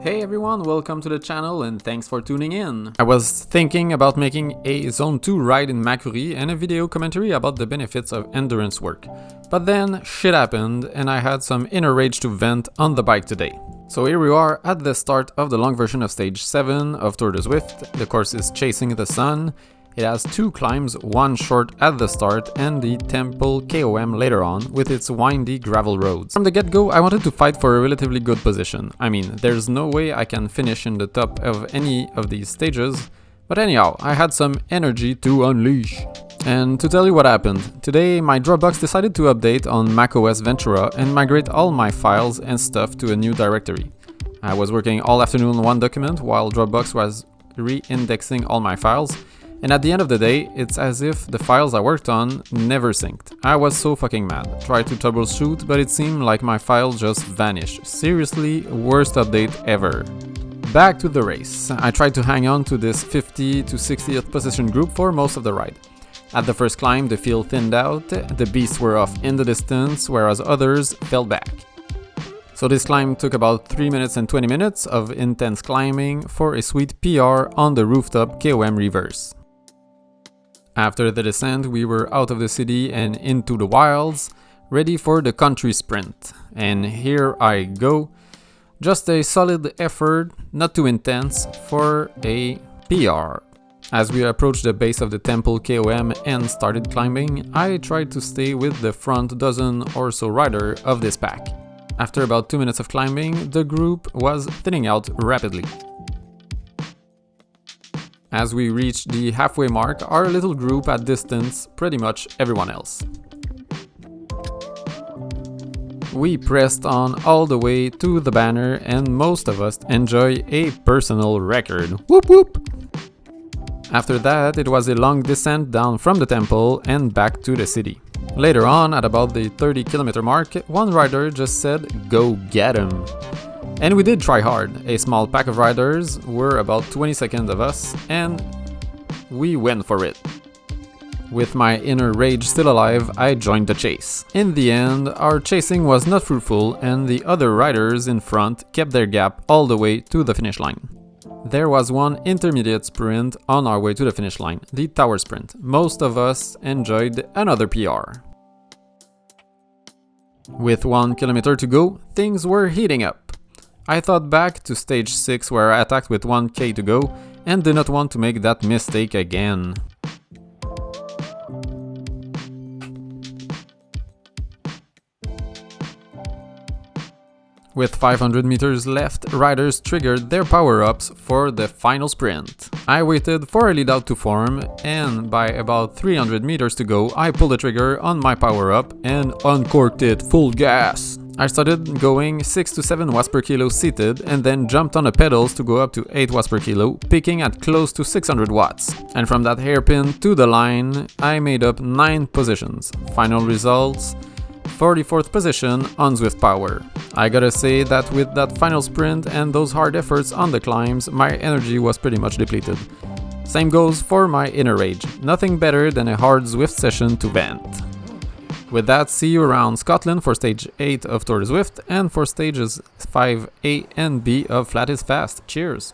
Hey everyone, welcome to the channel and thanks for tuning in. I was thinking about making a Zone 2 ride in Makuri and a video commentary about the benefits of endurance work. But then shit happened and I had some inner rage to vent on the bike today. So here we are at the start of the long version of stage 7 of Tour de Zwift. The course is Chasing the Sun. It has 2 climbs, one short at the start and the Temple KOM later on, with its windy gravel roads. From the get-go, I wanted to fight for a relatively good position. I mean, there's no way I can finish in the top of any of these stages, but anyhow, I had some energy to unleash. And to tell you what happened, today my Dropbox decided to update on macOS Ventura and migrate all my files and stuff to a new directory. I was working all afternoon on one document while Dropbox was re-indexing all my files. And at the end of the day, it's as if the files I worked on never synced. I was so fucking mad. Tried to troubleshoot, but it seemed like my file just vanished. Seriously, worst update ever. Back to the race. I tried to hang on to this 50 to 60th position group for most of the ride. At the first climb, the field thinned out, the beasts were off in the distance, whereas others fell back. So this climb took about 3 minutes and 20 minutes of intense climbing for a sweet PR on the rooftop KOM reverse. After the descent, we were out of the city and into the wilds, ready for the country sprint. And here I go. Just a solid effort, not too intense, for a PR. As we approached the base of the Temple KOM and started climbing, I tried to stay with the front dozen or so rider of this pack. After about 2 minutes of climbing, the group was thinning out rapidly. As we reached the halfway mark, our little group outdistanced pretty much everyone else. We pressed on all the way to the banner and most of us enjoy a personal record. Whoop whoop! After that, it was a long descent down from the temple and back to the city. Later on, at about the 30-kilometer mark, one rider just said, "Go get him!" And we did try hard. A small pack of riders were about 20 seconds of us, and we went for it. With my inner rage still alive, I joined the chase. In the end, our chasing was not fruitful, and the other riders in front kept their gap all the way to the finish line. There was one intermediate sprint on our way to the finish line, the tower sprint. Most of us enjoyed another PR. With 1 kilometer to go, things were heating up. I thought back to stage 6 where I attacked with 1k to go and did not want to make that mistake again. With 500 meters left, riders triggered their power-ups for the final sprint. I waited for a lead out to form, and by about 300 meters to go, I pulled the trigger on my power-up and uncorked it full gas. I started going 6 to 7 watts per kilo seated and then jumped on the pedals to go up to 8 watts per kilo, peaking at close to 600 watts. And from that hairpin to the line, I made up 9 positions. Final results, 44th position on Zwift Power. I gotta say that with that final sprint and those hard efforts on the climbs, my energy was pretty much depleted. Same goes for my inner rage. Nothing better than a hard Zwift session to vent. With that, see you around Scotland for stage 8 of Tour de Zwift and for stages 5A and B of Flat is Fast. Cheers!